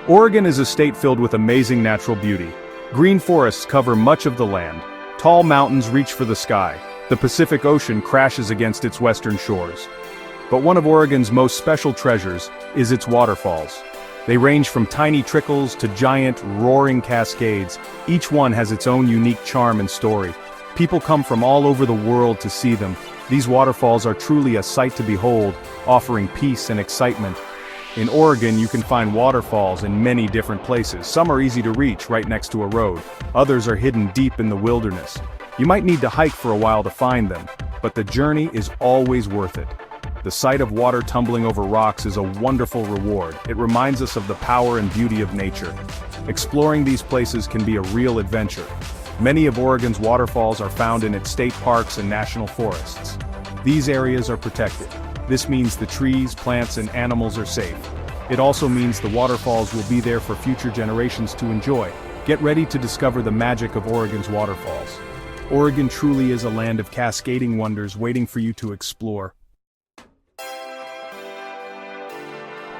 Oregon is a state filled with amazing natural beauty. Green forests cover much of the land. Tall mountains reach for the sky. The Pacific Ocean crashes against its western shores. But one of Oregon's most special treasures is its waterfalls. They range from tiny trickles to giant, roaring cascades. Each one has its own unique charm and story. People come from all over the world to see them. These waterfalls are truly a sight to behold, offering peace and excitement. In Oregon, you can find waterfalls in many different places. Some are easy to reach right next to a road. Others are hidden deep in the wilderness. You might need to hike for a while to find them, but the journey is always worth it. The sight of water tumbling over rocks is a wonderful reward. It reminds us of the power and beauty of nature. Exploring these places can be a real adventure. Many of Oregon's waterfalls are found in its state parks and national forests. These areas are protected. This means the trees, plants, and animals are safe. It also means the waterfalls will be there for future generations to enjoy. Get ready to discover the magic of Oregon's waterfalls. Oregon truly is a land of cascading wonders waiting for you to explore.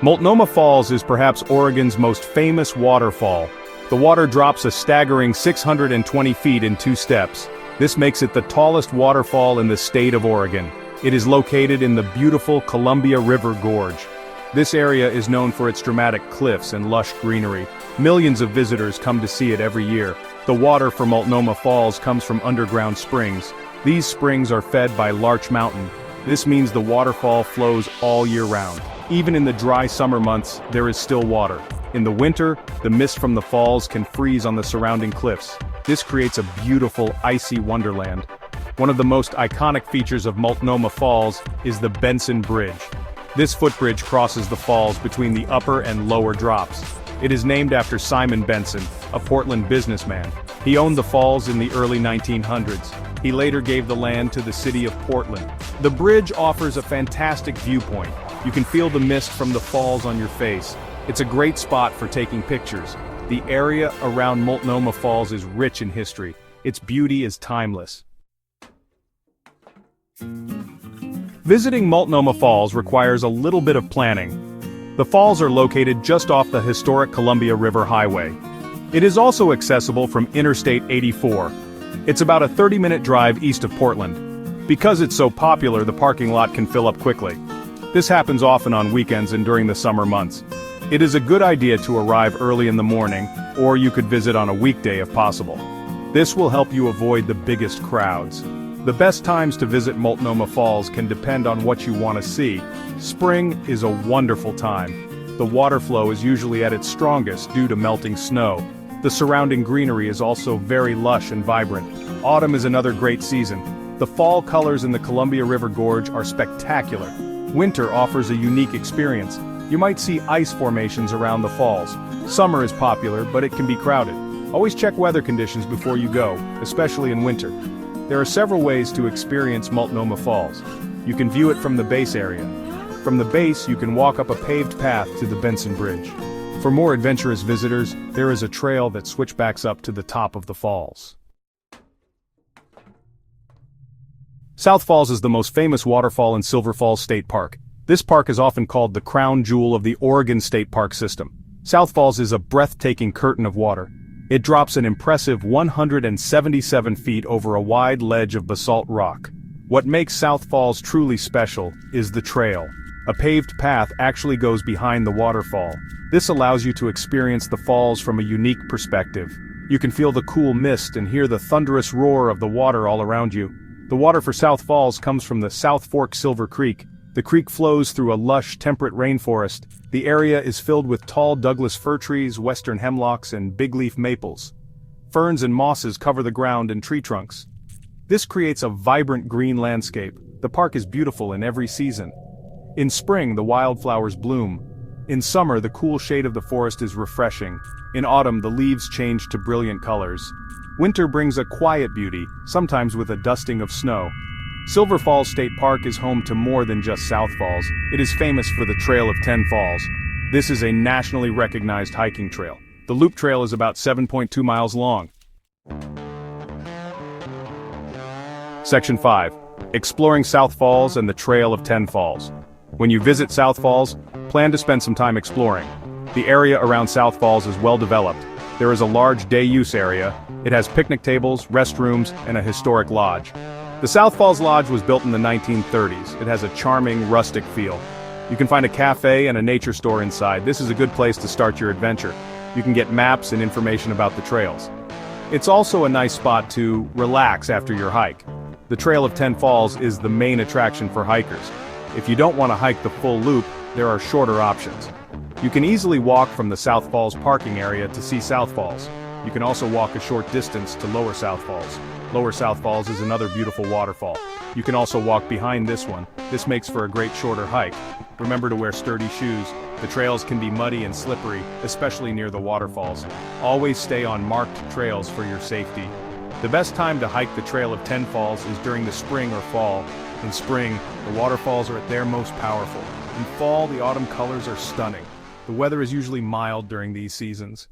Multnomah Falls is perhaps Oregon's most famous waterfall. The water drops a staggering 620 feet in 2 steps. This makes it the tallest waterfall in the state of Oregon. It is located in the beautiful Columbia River Gorge. This area is known for its dramatic cliffs and lush greenery. Millions of visitors come to see it every year. The water for Multnomah Falls comes from underground springs. These springs are fed by Larch Mountain. This means the waterfall flows all year round. Even in the dry summer months, there is still water. In the winter, the mist from the falls can freeze on the surrounding cliffs. This creates a beautiful, icy wonderland. One of the most iconic features of Multnomah Falls is the Benson Bridge. This footbridge crosses the falls between the upper and lower drops. It is named after Simon Benson, a Portland businessman. He owned the falls in the early 1900s. He later gave the land to the city of Portland. The bridge offers a fantastic viewpoint. You can feel the mist from the falls on your face. It's a great spot for taking pictures. The area around Multnomah Falls is rich in history. Its beauty is timeless. Visiting Multnomah Falls requires a little bit of planning. The falls are located just off the historic Columbia River Highway. It is also accessible from Interstate 84. It's about a 30-minute drive east of Portland. Because it's so popular, the parking lot can fill up quickly. This happens often on weekends and during the summer months. It is a good idea to arrive early in the morning, or you could visit on a weekday if possible. This will help you avoid the biggest crowds. The best times to visit Multnomah Falls can depend on what you want to see. Spring is a wonderful time. The water flow is usually at its strongest due to melting snow. The surrounding greenery is also very lush and vibrant. Autumn is another great season. The fall colors in the Columbia River Gorge are spectacular. Winter offers a unique experience. You might see ice formations around the falls. Summer is popular, but it can be crowded. Always check weather conditions before you go, especially in winter. There are several ways to experience Multnomah Falls. You can view it from the base area. From the base, you can walk up a paved path to the Benson Bridge. For more adventurous visitors, there is a trail that switchbacks up to the top of the falls. South Falls is the most famous waterfall in Silver Falls State Park. This park is often called the crown jewel of the Oregon State Park system. South Falls is a breathtaking curtain of water. It drops an impressive 177 feet over a wide ledge of basalt rock. What makes South Falls truly special is the trail. A paved path actually goes behind the waterfall. This allows you to experience the falls from a unique perspective. You can feel the cool mist and hear the thunderous roar of the water all around you. The water for South Falls comes from the South Fork Silver Creek. The creek flows through a lush, temperate rainforest. The area is filled with tall Douglas fir trees, western hemlocks, and bigleaf maples. Ferns and mosses cover the ground and tree trunks. This creates a vibrant green landscape. The park is beautiful in every season. In spring, the wildflowers bloom. In summer, the cool shade of the forest is refreshing. In autumn, the leaves change to brilliant colors. Winter brings a quiet beauty, sometimes with a dusting of snow. Silver Falls State Park is home to more than just South Falls. It is famous for the Trail of 10 Falls. This is a nationally recognized hiking trail. The loop trail is about 7.2 miles long. Section 5. Exploring South Falls and the Trail of 10 Falls. When you visit South Falls, plan to spend some time exploring. The area around South Falls is well developed. There is a large day-use area. It has picnic tables, restrooms, and a historic lodge. The South Falls Lodge was built in the 1930s. It has a charming, rustic feel. You can find a cafe and a nature store inside. This is a good place to start your adventure. You can get maps and information about the trails. It's also a nice spot to relax after your hike. The Trail of 10 Falls is the main attraction for hikers. If you don't want to hike the full loop, there are shorter options. You can easily walk from the South Falls parking area to see South Falls. You can also walk a short distance to Lower South Falls. Lower South Falls is another beautiful waterfall. You can also walk behind this one. This makes for a great shorter hike. Remember to wear sturdy shoes. The trails can be muddy and slippery, especially near the waterfalls. Always stay on marked trails for your safety. The best time to hike the Trail of 10 Falls is during the spring or fall. In spring, the waterfalls are at their most powerful. In fall, the autumn colors are stunning. The weather is usually mild during these seasons.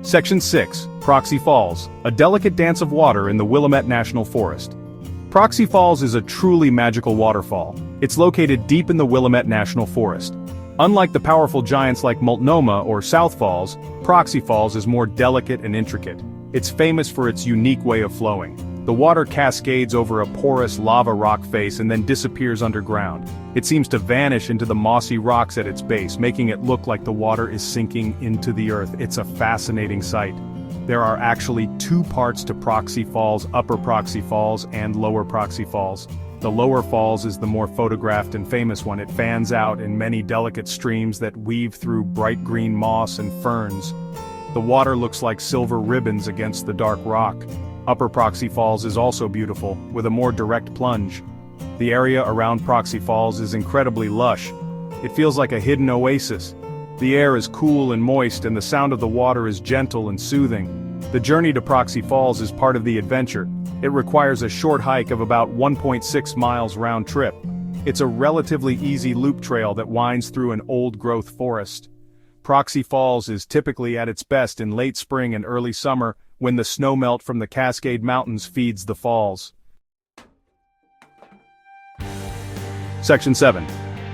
Section 6, Proxy Falls, a delicate dance of water in the Willamette National Forest. Proxy Falls is a truly magical waterfall. It's located deep in the Willamette National Forest. Unlike the powerful giants like Multnomah or South Falls, Proxy Falls is more delicate and intricate. It's famous for its unique way of flowing. The water cascades over a porous lava rock face and then disappears underground. It seems to vanish into the mossy rocks at its base, making it look like the water is sinking into the earth. It's a fascinating sight. There are actually two parts to Proxy Falls: Upper Proxy Falls and Lower Proxy Falls. The Lower Falls is the more photographed and famous one. It fans out in many delicate streams that weave through bright green moss and ferns. The water looks like silver ribbons against the dark rock. Upper Proxy Falls is also beautiful, with a more direct plunge. The area around Proxy Falls is incredibly lush. It feels like a hidden oasis. The air is cool and moist, and the sound of the water is gentle and soothing. The journey to Proxy Falls is part of the adventure. It requires a short hike of about 1.6 miles round trip. It's a relatively easy loop trail that winds through an old-growth forest. Proxy Falls is typically at its best in late spring and early summer, when the snowmelt from the Cascade Mountains feeds the falls. Section 7.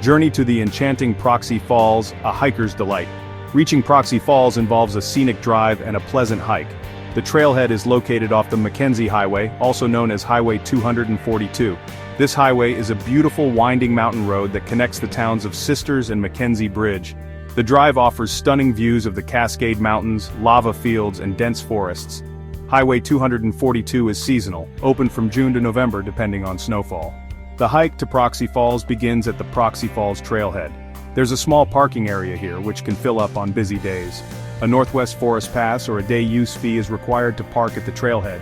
Journey to the enchanting Proxy Falls, a hiker's delight. Reaching Proxy Falls involves a scenic drive and a pleasant hike. The trailhead is located off the Mackenzie Highway, also known as Highway 242. This highway is a beautiful winding mountain road that connects the towns of Sisters and Mackenzie Bridge. The drive offers stunning views of the Cascade Mountains, lava fields, and dense forests. Highway 242 is seasonal, open from June to November depending on snowfall. The hike to Proxy Falls begins at the Proxy Falls trailhead. There's a small parking area here which can fill up on busy days. A Northwest Forest Pass or a day-use fee is required to park at the trailhead.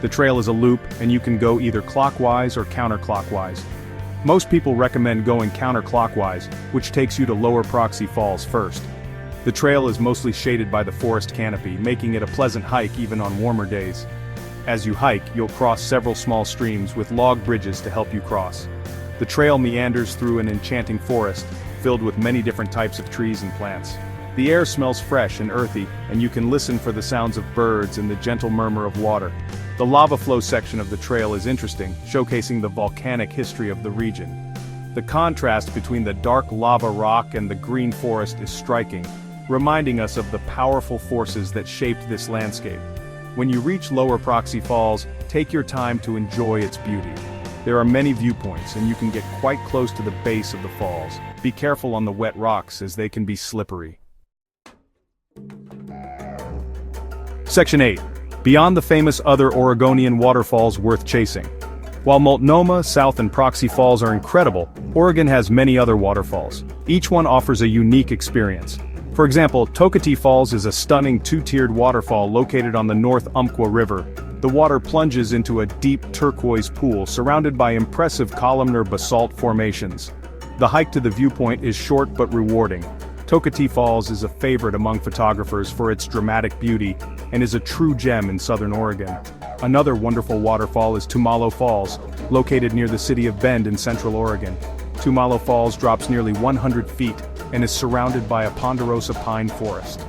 The trail is a loop, and you can go either clockwise or counterclockwise. Most people recommend going counterclockwise, which takes you to Lower Proxy Falls first. The trail is mostly shaded by the forest canopy, making it a pleasant hike even on warmer days. As you hike, you'll cross several small streams with log bridges to help you cross. The trail meanders through an enchanting forest, filled with many different types of trees and plants. The air smells fresh and earthy, and you can listen for the sounds of birds and the gentle murmur of water. The lava flow section of the trail is interesting, showcasing the volcanic history of the region. The contrast between the dark lava rock and the green forest is striking, reminding us of the powerful forces that shaped this landscape. When you reach Lower Proxy Falls, take your time to enjoy its beauty. There are many viewpoints, and you can get quite close to the base of the falls. Be careful on the wet rocks as they can be slippery. Section 8. Beyond the famous other Oregonian waterfalls worth chasing. While Multnomah, South and Proxy Falls are incredible, Oregon has many other waterfalls. Each one offers a unique experience. For example, Toketee Falls is a stunning two-tiered waterfall located on the North Umpqua River. The water plunges into a deep turquoise pool surrounded by impressive columnar basalt formations. The hike to the viewpoint is short but rewarding. Toketee Falls is a favorite among photographers for its dramatic beauty and is a true gem in southern Oregon. Another wonderful waterfall is Multnomah Falls, located near the city of Bend in central Oregon. Multnomah Falls drops nearly 100 feet and is surrounded by a ponderosa pine forest.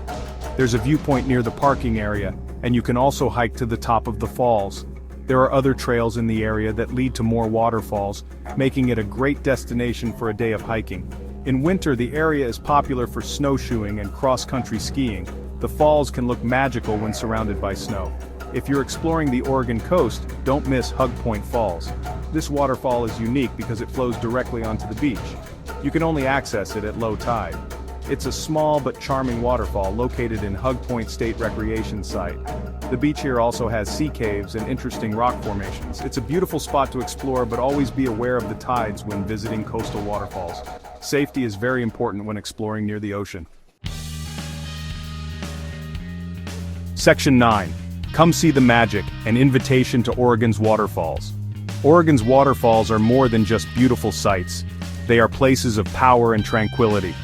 There's a viewpoint near the parking area, and you can also hike to the top of the falls. There are other trails in the area that lead to more waterfalls, making it a great destination for a day of hiking. In winter, the area is popular for snowshoeing and cross-country skiing. The falls can look magical when surrounded by snow. If you're exploring the Oregon coast, don't miss Hug Point Falls. This waterfall is unique because it flows directly onto the beach. You can only access it at low tide. It's a small but charming waterfall located in Hug Point State Recreation Site. The beach here also has sea caves and interesting rock formations. It's a beautiful spot to explore, but always be aware of the tides when visiting coastal waterfalls. Safety is very important when exploring near the ocean. Section 9. Come see the magic, an invitation to Oregon's waterfalls. Oregon's waterfalls are more than just beautiful sights. They are places of power and tranquility.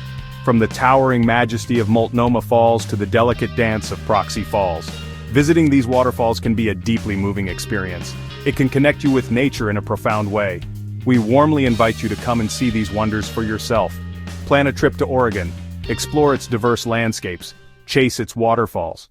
From the towering majesty of Multnomah Falls to the delicate dance of Proxy Falls. Visiting these waterfalls can be a deeply moving experience. It can connect you with nature in a profound way. We warmly invite you to come and see these wonders for yourself. Plan a trip to Oregon, explore its diverse landscapes, chase its waterfalls.